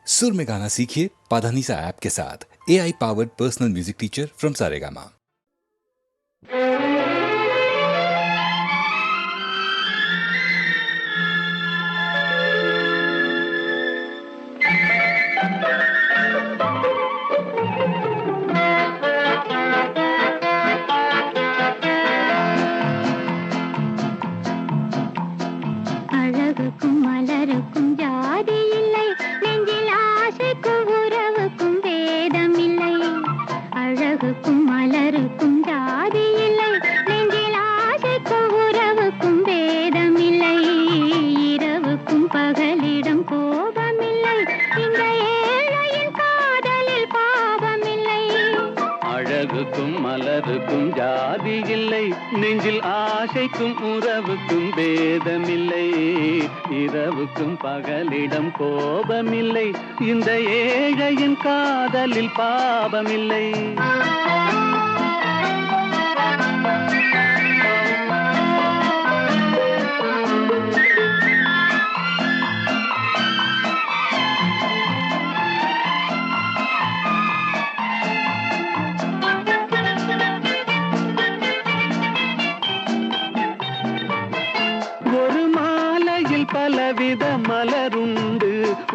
सुर में गाना सीखिए पाधानीसा ऐप के साथ। AI powered personal music teacher from Saregama. அழகுக்கும் மலருக்கும் ஜாதி இல்லை, நெஞ்சில் ஆசைக்கும் உறவுக்கும் வேதம் இல்லை. அழகுக்கும் மலருக்கும் ஜாதி இல்லை, நெஞ்சில் ஆசைக்கும் உறவுக்கும் வேதம் இல்லை. இரவுக்கும் பகலிடம் கோபம் இல்லை, இந்த ஏழையின் காதலில் பாவம் இல்லை. அழகுக்கும் மலருக்கும் ஜாதி இல்லை, நெஞ்சில் ஆசைக்கும் உறவுக்கும் பேதமில்லை. இரவுக்கும் பகலிடம் கோபமில்லை, இந்த ஏழையின் காதலில் பாவமில்லை. ஒரு மாலையில் பலவித மலருண்டு,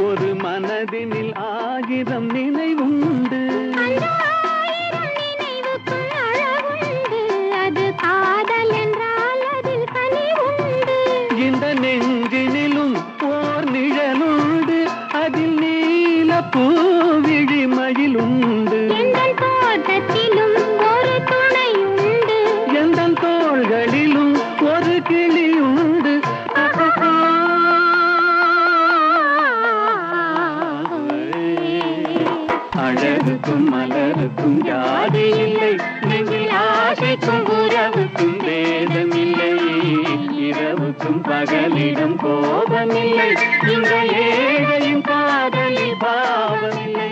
ஒரு மனதினில் ஆயிரம் நினைவுண்டு. ஆயிரம் நினைவுக்குள் அழகுண்டு, அது காதல் என்றால் அதில் கனிவுண்டு. இந்த நெஞ்சினிலும் ஓர் நிழலுண்டு, அதில் நீல பூவிழிமயிலுண்டு. எங்கள் தோட்டத்திலும் ஒரு துணையுண்டு, எந்தன் தோள்களிலும் ஒரு கிளியுண்டு. அழகுக்கும் மலருக்கும் ஜாதி இல்லை, நெஞ்சில் ஆசைக்கும் உறவுக்கும் வேதமில்லை. இரவுக்கும் பகலிடம் கோபமில்லை, இந்த ஏழையின் காதலில் பாவமில்லை.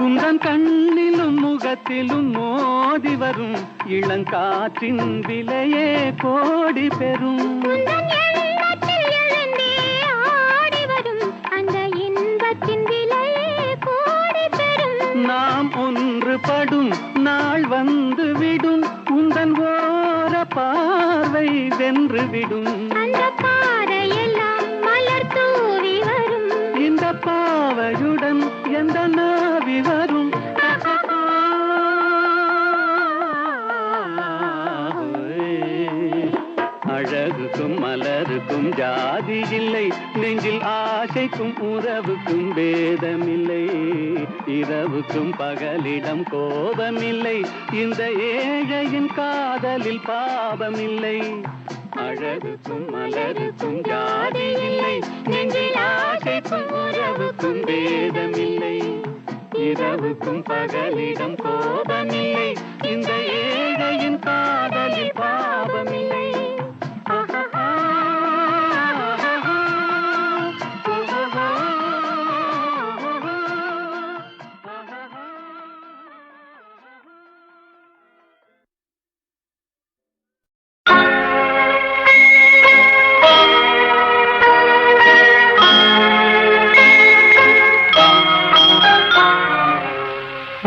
உந்தன் கண்ணிலும் முகத்திலும் மோதி வரும் இளங்காற்றின் விலையே கோடி பெறும். உந்தன் எண்ணத்தில் எழுந்தே ஆடி வரும் அந்த இன்பத்தின் விலையே கோடி பெறும். நாம் ஒன்றுபடும் நாள் வந்து விடும், உந்தன் ஓர பார்வை வென்று விடும். அந்த பாறையெல்லாம் மலர் தூவி வரும், இந்த பாவையுடன் எந்த நாவி வரும். அழகுக்கும் மலருக்கும் ஜாதி இல்லை, நெஞ்சில் ஆசைக்கும் உறவுக்கும் வேதமில்லை. இரவுக்கும் பகலிடம் கோபமில்லை, இந்த ஏழையின் காதலில் பாவமில்லை. அழகுக்கும் மலருக்கும் ஜாதி இல்லை, நெஞ்சில் ஆசைக்கும் உறவுக்கும் வேதமில்லை. இரவுக்கும் பகலிடம் கோபமில்லை, இந்த ஏழையின் காதலில் பாவமில்லை.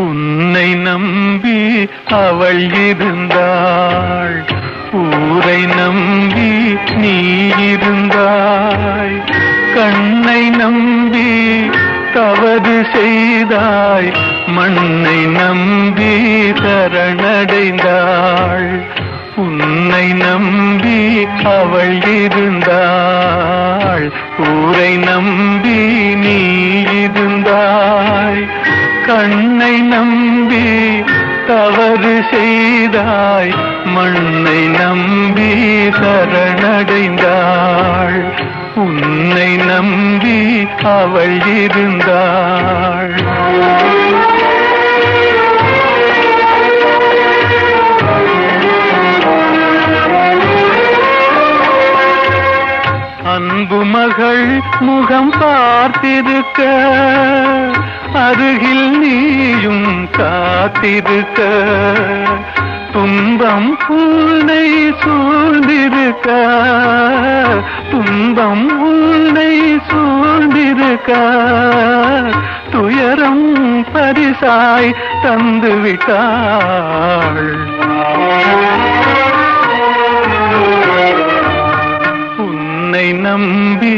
உன்னை நம்பி அவள் இருந்தாள், ஊரை நம்பி நீ இருந்தாய். கண்ணை நம்பி தவறு செய்தாய், மண்ணை நம்பி சரணடைந்தாள். உன்னை நம்பி அவள் இருந்தாள், ஊரை நம்பி நீ இருந்தாய். கண்ணை நம்பி தவறு செய்தாய், மண்ணை நம்பி சரணடைந்தாள். உன்னை நம்பி அவள் இருந்தாள். அன்பு மகள் முகம் பார்த்திருக்க அருகில் நீயும் காத்திருக்க துன்பம் உன்னை சூழ்ந்திருக்க துன்பம் உன்னை சூழ்ந்திருக்க துயரம் பரிசாய் தந்து விட்டாள் உன்னை நம்பி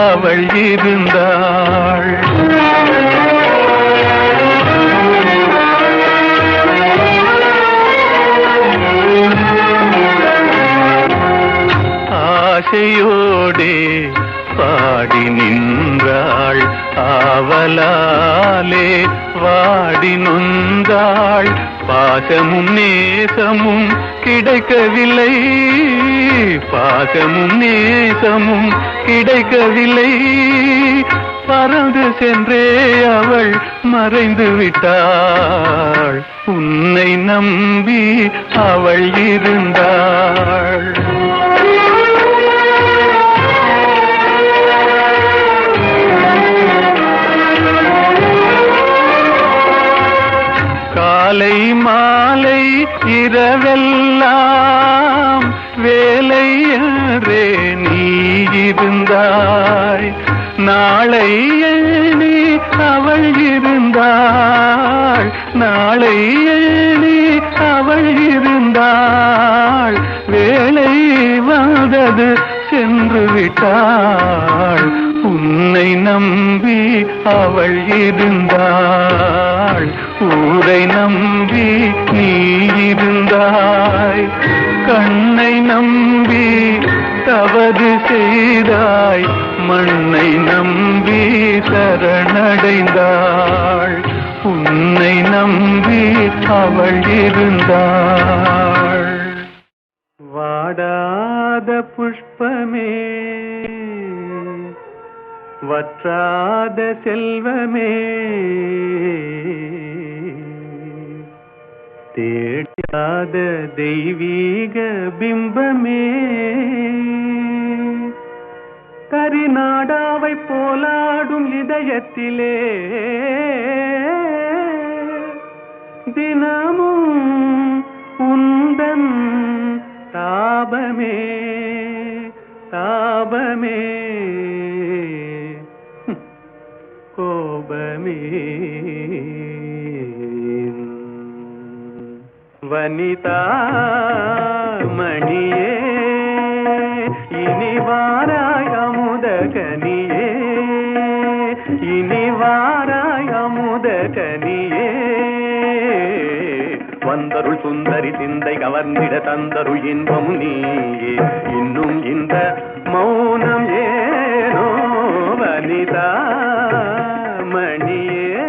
அவள் இருந்தாள் ஆசையோடே பாடி நின்றாள் ஆவலாலே வாடி நொந்தாள் பாசமும் நேசமும் கிடைக்கவில்லை பாசமும் நேசமும் கிடைக்கவில்லை பறந்து சென்றே அவள் மறைந்து விட்டாள் உன்னை நம்பி அவள் இருந்தாள் காலை மாலை இரவெல்லாம் வேலை என்றே நீ இருந்தாய் நாளை எண்ணி அவள் இருந்தாள் நாளை எண்ணி அவள் இருந்தாள் வேலை வந்தது சென்று விட்டாள் உன்னை நம்பி அவள் இருந்தாள் ஊரை நம்பி நீ இருந்தாய் கண்ணை நம்பி தவறு செய்தாய் மண்ணை நம்பி சரணடைந்தாள் உன்னை நம்பி அவள் இருந்தாள் வாடாத புஷ்பமே வற்றாத செல்வமே தேடாத தெய்வீக பிம்பமே கரிநாடாவை போலாடும் இதயத்திலே தினமும் உந்தன் தாபமே தாபமே கோபமே வனிதா மணியே இனி வாராய் அமுத கனியே இனி வாராய் அமுத கனியே வந்தருள் சுந்தரி சிந்தை கவர்ந்திட தந்தருள் இன்பம் நீயே இன்னும் இந்த மௌனம் ஏனோ வனிதா மணியே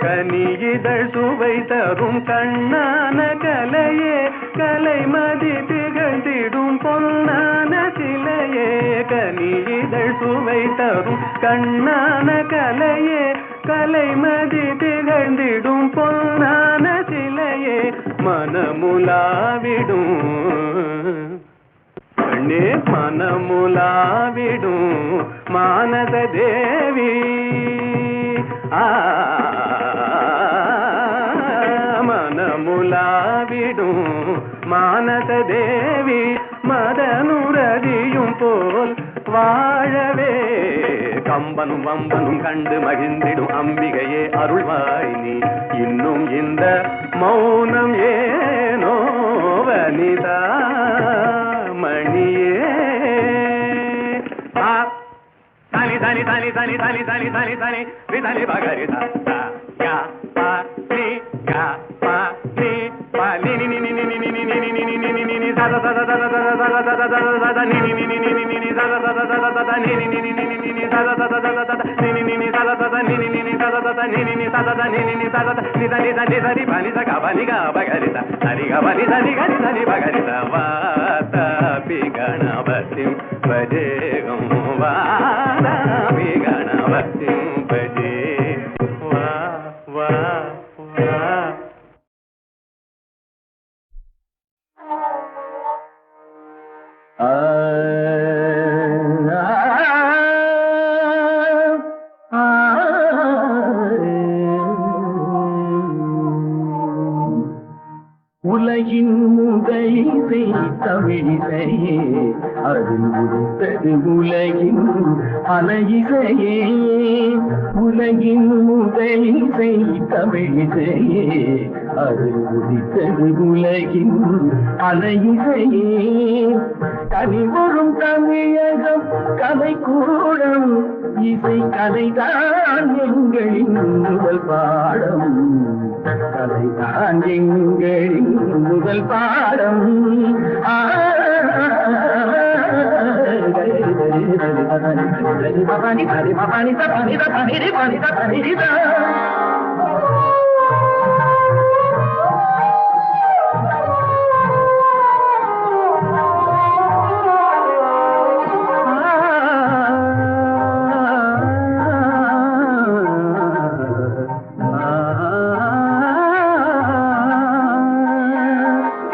கனியிதழ் சுவை தரும் கண்ணான கலையே கலைமதி திகழ்ந்திடும் பொன்னான சிலையே கனியிதழ் சுவை தரும் கண்ணான கலையே கலைமதி திகழ்ந்திடும் பொன்னான சிலையே மனமுலாவிடும் கண்ணே மனமுலாவிடும் மானத தேவி மனமுலாவிடும் மானத தேவி மதனுரதியும் போல் வாழவே கம்பனும் வம்பனும் கண்டு மகிழ்ந்திடும் அம்பிகையே அருள்வாய் நீ இன்னும் இந்த மௌனம் ஏனோ வனிதா மணியே தனி தனி தனி தனி தனி தனி தனி தனி விதனி பகரித யா பா நீ யா பா நீ பா நீ நீ நீ நீ நீ நீ நீ நீ நீ நீ நீ நீ சத சத சத சத சத சத சத சத நீ நீ நீ நீ நீ நீ சத சத சத சத நீ நீ நீ நீ நீ நீ சத சத சத சத நீ நீ நீ நீ சத சத நீ நீ நீ நீ சத சத நீ நீ நீ சத சத நீ நீ நீ சத நீ த நீ த நீ த நீ ப நீ த க ப நீ க பகரித சரி க ப நீ த நீ க நீ த நீ பகரித வாதாபி கணபதிம் பஜேகம் வாதாபி கணபதிம் பஜே வா வா வா உலகின் முதலிசை தமிழிசையே அதில் உதித்தது உலகின் அலையிசையே உலகின் முதலிசை தமிழிசையே அதில் உதித்தது உலகின் அலையிசையே கனிவரும் தமிழகம் கலைக்கூடம் இசை கலைதான் எங்களின் முதல் பாடம் கலைதான் எங்களின் முதல் பாடம்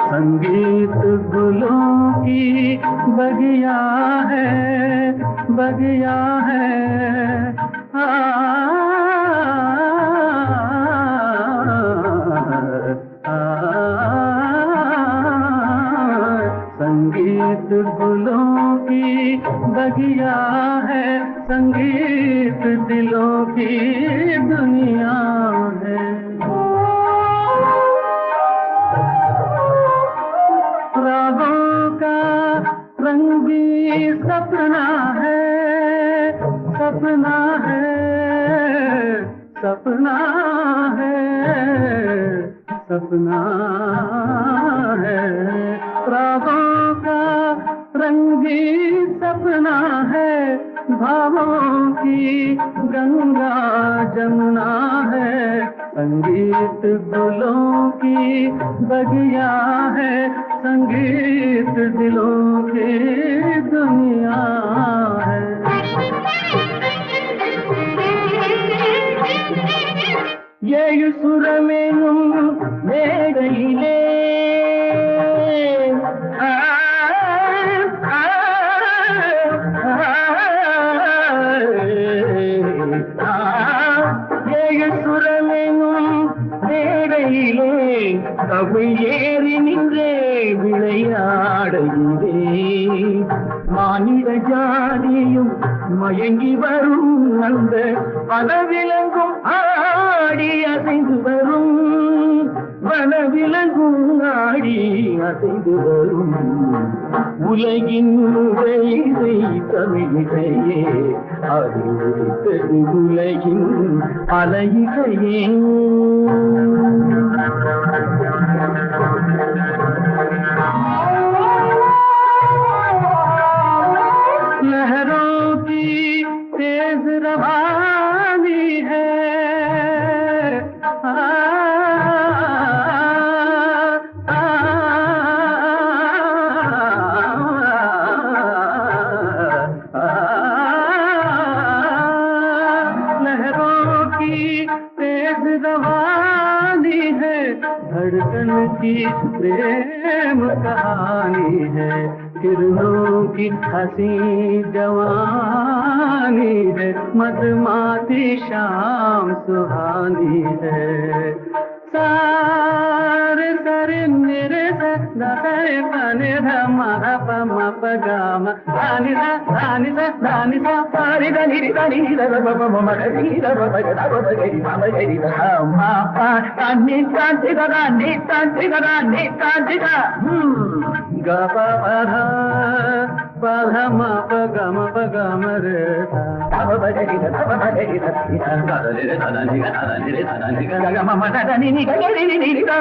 संगीत गुलों की बगिया है संगीत गुलों की बगिया है संगीत दिलों की दुनिया है रागों का रंग भी सपना है सपना है सपना है सपना है रागों का रंग भी सपना है भावों की गंगा जमुना है संगीत गुलों की बगिया है संगीत दिलों की दुनिया है ஏழு சுரமேனும் மேடையிலே ஏழு சுரமேனும் மேடையிலே கவி ஏறி நின்றே விளையாடையிலே மானிட ஜாதியும் மயங்கி வரும் அந்த வனவிலங்கும் ஆடி அசைந்து வரும் வனவிலங்கும் ஆடி அசைந்து வரும் உலகின் முதலிசை தமிழிசையே அதில் உதித்தது உலகின் அலையிசையே लहरों की तेज रवानी है लहरों की तेज रवानी है धड़कन की प्रेम कहानी है किरणों की हंसी जवानी है मधुमाती शाम सुहानी है सारे सरे मेरे दरे पने धमा पम पगाम दानी सा सारी दनी दनी दब मम दनी दब दब गरी मम गरी मा पा तानी तांति गा ग प प म प ग म रे तब गरी तब गरी ग ग म दा नी नी गरी नी नी गा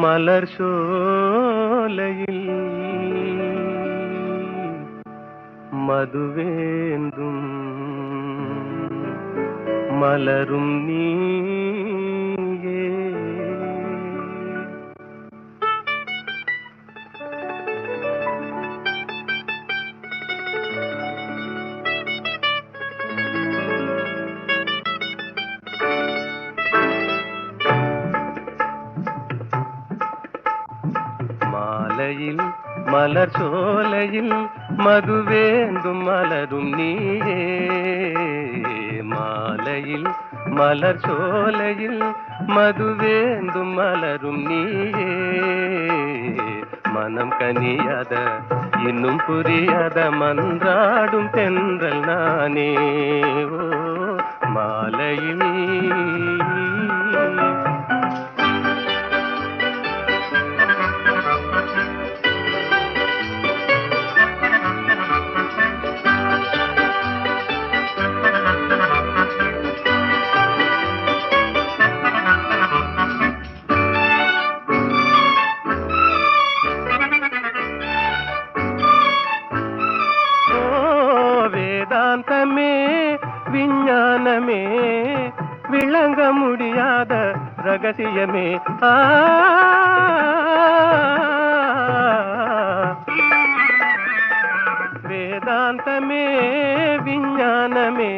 மலர் சோலையில் மதுவேந்தும் மலரும் நீயே. மாலையில் மலர் சோலையில் மதுவேந்தும் மலரும் நீயே. மாலையில் மலர் சோலையில் மதுவேந்தும் மலரும் நீயே. மனம் கனியாத இன்னும் புரியாத மன்றாடும் தென்றல் நானே. ஓ மாலையில் வேதாந்தமே விஞ்ஞானமே விளங்க முடியாத ரகசியமே. வேதாந்தமே விஞ்ஞானமே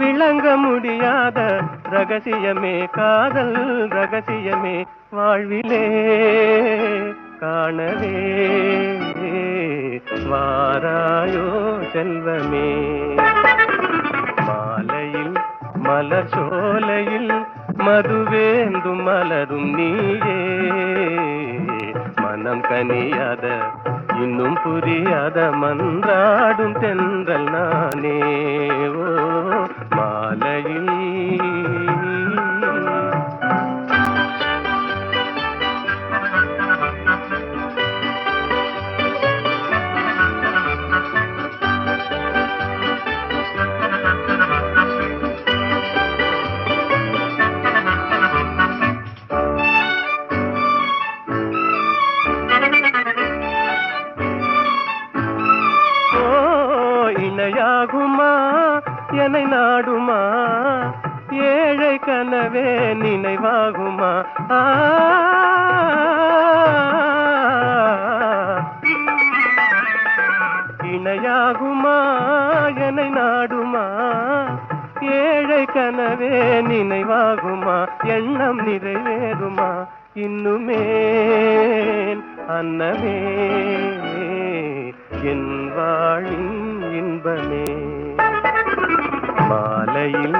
விளங்க முடியாத ரகசியமே. காதல் ரகசியமே வாழ்விலே காணவே வாராயோ செல்வமே. மாலையில் மலர் சோலையில் மதுவேந்தும் மலரும் நீயே. மனம் கனியாத இன்னும் புரியாத மன்றாடும் தென்றல் நானே. ஓ மாலையில் இணையாகுமா என்னை நாடுமா ஏழை கனவே நினைவாகுமா. இணையாகுமா என்னை நாடுமா ஏழை கனவே நினைவாகுமா. எண்ணம் நிறைவேறுமா இன்னுமே அன்னமே என் வாழின் இன்பமே. மாலையில்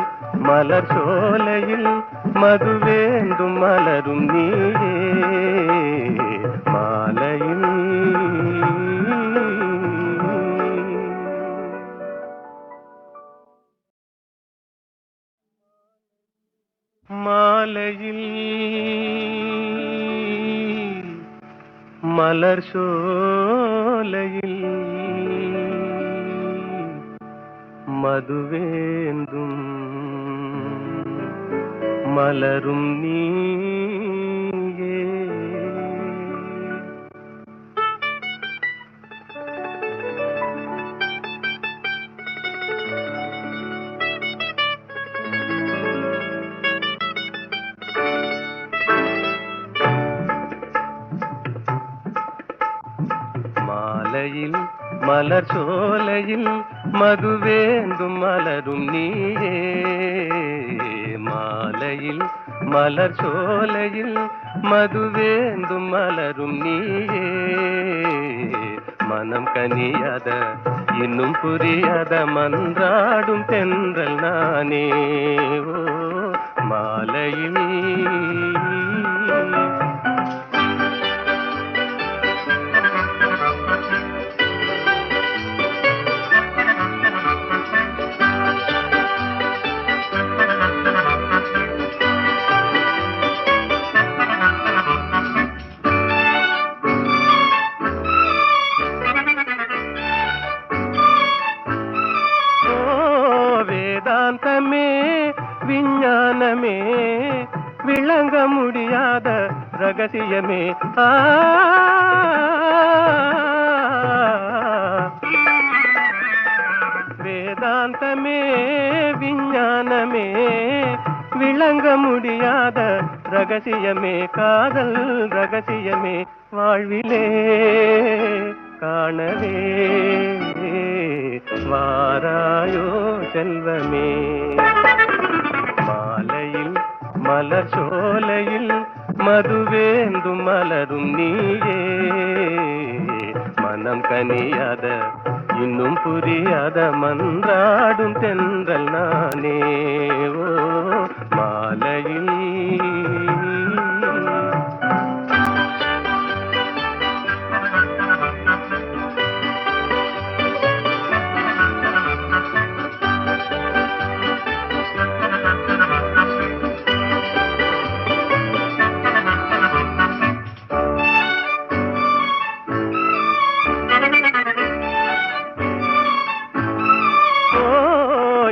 மலர் சோலையில் மதுவேந்தும் மலரும் நீயே. மாலையில் மாலையில் மலர் சோலையில் மதுவேந்தும் மலரும் நீயே. மாலையில் மலர் சோலையில் மதுவேந்தும் மலரும் நீயே. மாலையில் மலர் சோலையில் மதுவேந்தும் மலரும் நீயே. மனம் கனியாத இன்னும் புரியாத மன்றாடும் தென்றல் நானே. ஓ மாலையில் வேதாந்தமே விஞ்ஞானமே விளங்க முடியாத ரகசியமே வேதாந்தமே விஞ்ஞானமே விளங்க முடியாத ரகசியமே காதல் ரகசியமே வாழ்விலே காணவே வாராயோ செல்வமே மாலையில் மலர் சோலையில் மதுவேந்தும் மலரும் நீயே மனம் கனியாத இன்னும் புரியாத மன்றாடும் தென்றல் நானே ஓ மாலையில்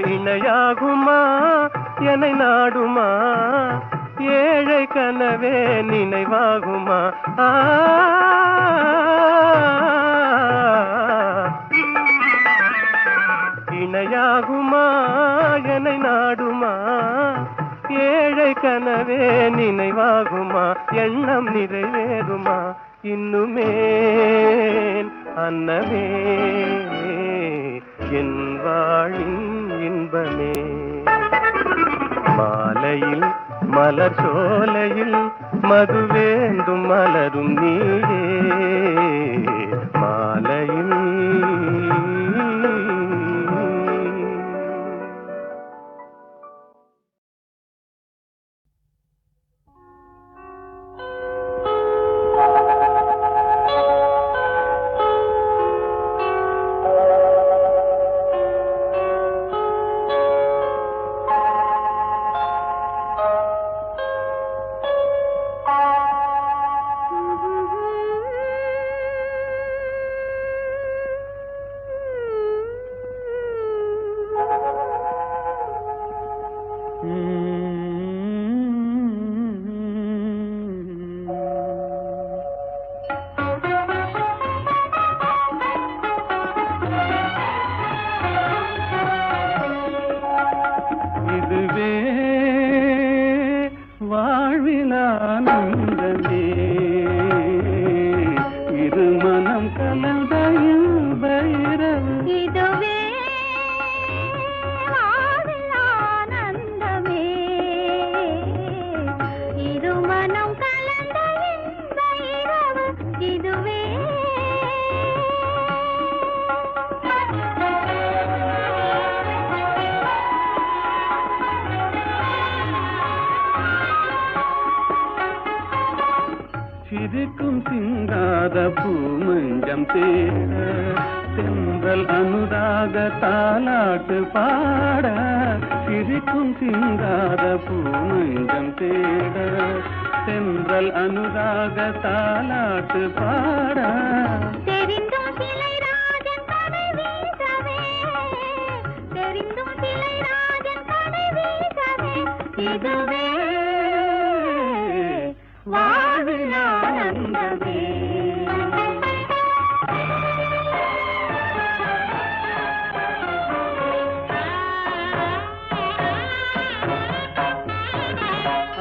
இணையாகுமா என்னை நாடுமா ஏழை கனவே நினைவாகுமா இணையாகுமா என்னை நாடுமா ஏழை கனவே நினைவாகுமா எண்ணம் நிறைவேறுமா இன்னுமே அன்னமே என் வாழின் இன்பமே மாலையில் மலர் சோலையில் மதுவேந்தும் மலரும் நீயே மாலையில் இதுவே வாழ்விலானந்தமே இது மனம் கலந்த இன்பைரவு இதுவே ஆனந்தமே இருமனம் கலந்த இன்ப இரவு இதுவே சிரிக்கும் சிங்காத பூமஞ்சம் தேட தென்றல் அனுராக தாலாட்டு பாட சிரிக்கும் சிங்காத பூமஞ்சம் தேட தென்றல் அனுராக தாலாட்டு பாட தெரிந்தும் சிலை ராஜன் கடை வீசவே தெரிந்தும் சிலை ராஜன் கடை வீசவே இதுவே வாழ்விலானந்தமே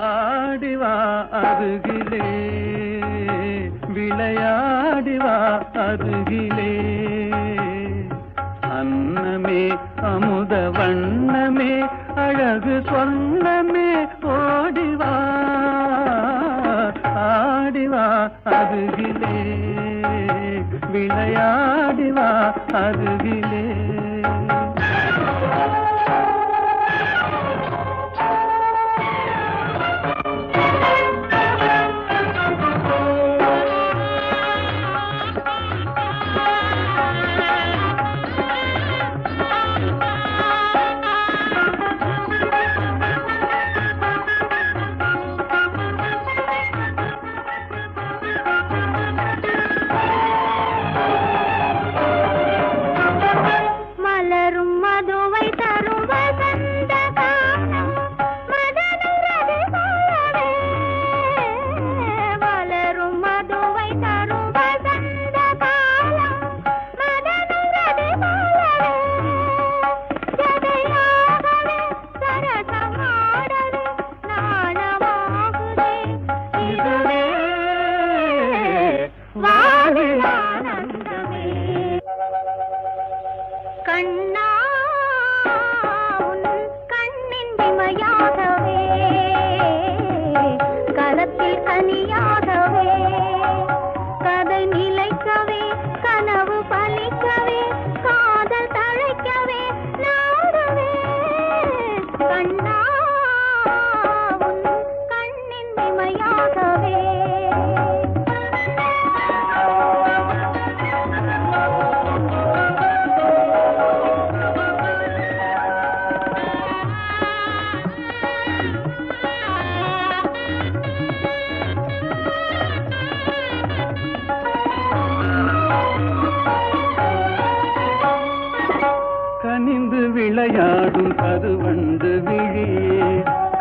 ஆடிவா அருகிலே விளையாடிவா அருகிலே அன்னமே அமுத வண்ணமே அழகு சொன்னமே ஓடிவா ஆடிவா அருகிலே விளையாடிவா அருகிலே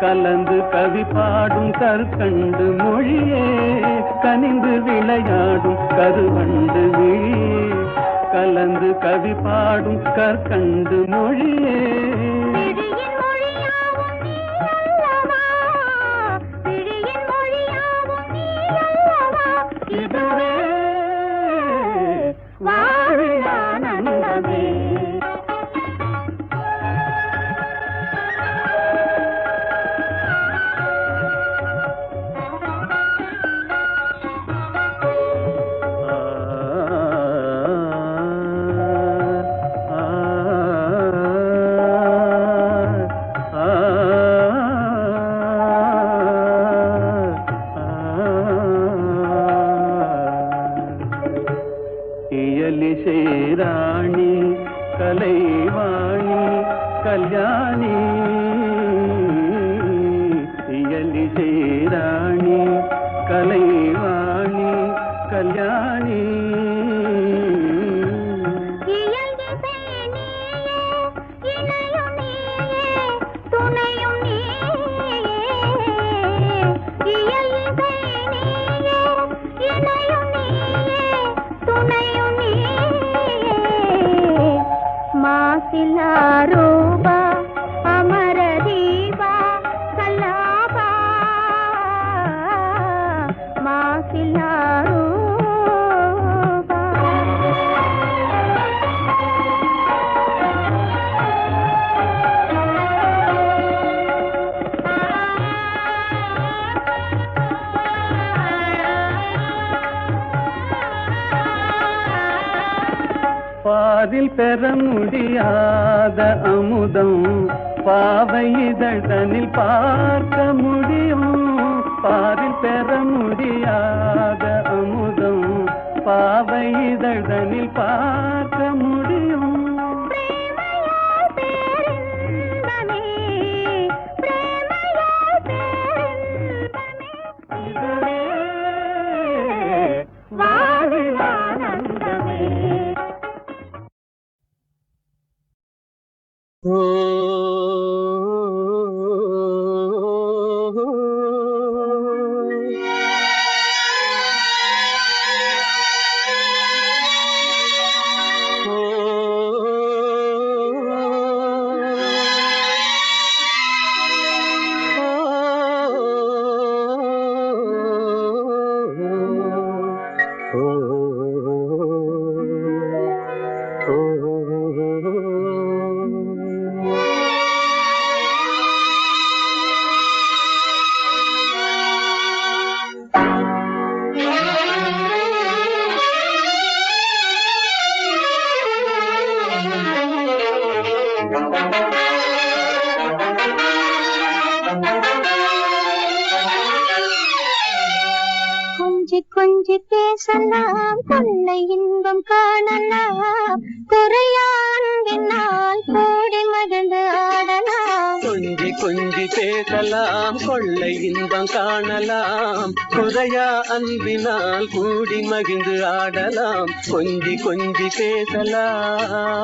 கலந்து கவி பாடும் கற்கண்டு மொழியே கனிந்து விளையாடும் கருவண்டு விழியே கலந்து கவி பாடும் கற்கண்டு மொழியே விழியின் மொழியாவும் நீ அல்லவா, விழியின் மொழியாவும் நீ அல்லவா, இதுவே வாழில் ஆனந்தமே. ராணி கலைவாணி கல்யாணி இயலிசை ராணி கலைவாணி கல்யாணி இயல்கிசை நீயே, இணையும் நீயே, துணையும் நீயே. இயல்கிசை நீயே, இணையும் நீயே, துணையும் நீயே. மாசிலா ரூபா அமர தீபா கல்லாபா மாசிலா ரூபா. பாதில் பெற முடியாத அமுதம் பாவை இதழ்தனில் பார்க்க முடியும் பாதில் பெற முடியாத அமுதம் பாவை இதழ்தனில் பார்க்க முடியும் பிரேமையால் பேரின்பமே, பிரேமையால் பேரின்பமே. இதுவே வாழில் ஆனந்தமே. கொஞ்சி கொஞ்சி பேசலாம், கொள்ளை இன்பம் காணலாம், குறையா அன்பினால் கூடி மகிழ்ந்து ஆடலாம். கொஞ்சி கொஞ்சி பேசலாம் கொள்ளை இன்பம் காணலாம் குறையா அன்பினால் கூடி மகிழ்ந்து ஆடலாம் கொஞ்சி கொஞ்சி பேசலாம்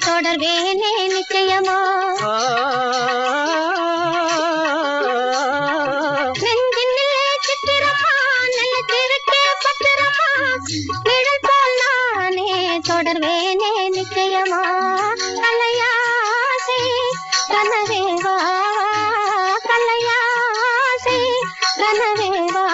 தொடர்வேனே நிச்சயமா நெஞ்சினிலே சித்திரமா நல்ல திருக்கே பத்திரமா நிழல் போல் நானே தொடர்வேனே நிச்சயமா கலையாசை கனவேவா கலையாசை கனவேவா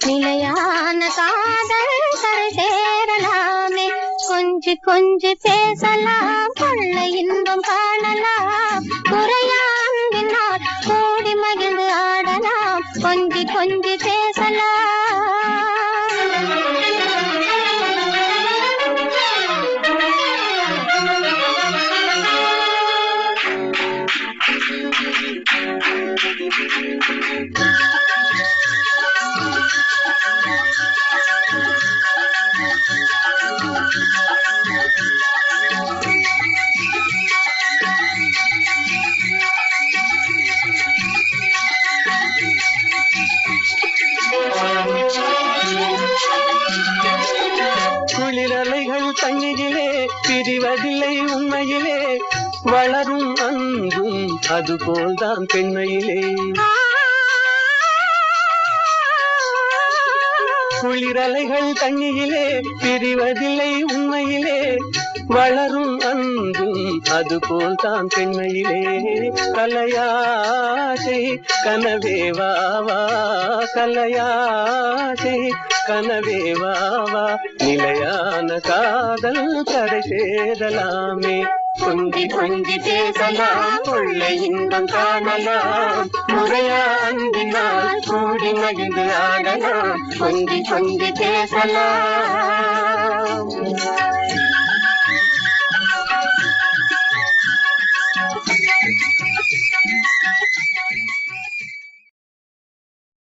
நிலையான காதல் கரை சேரலாமே கொஞ்சி கொஞ்சி பேசலாம் கொள்ளை இன்பம் காணலாம் குறையா அன்பினால் கூடி மகிழ்ந்து ஆடலாம் கொஞ்சி கொஞ்சி பேசலாம் குளிரலைகள் தண்ணியிலே பிரிவதில்லை உண்மையிலே வளரும் அன்பும் அதுபோல்தான் பெண்மையிலே குளிரலைகள் தண்ணியிலே பிரிவதில்லை உண்மையிலே வளரும் அன்பும் அதுபோல்தான் பெண்மையிலே கலையாசை கனவே வாவா கலையாசை கனவே வாவா நிலையான காதல் கரை சேரலாமே கொஞ்சி கொஞ்சி பேசலாம் கொள்ளை இன்பம் காணலாம் முறையா அன்பினால் கூடி மகிழ்ந்து ஆடலாம் கொஞ்சி கொஞ்சி பேசலாம்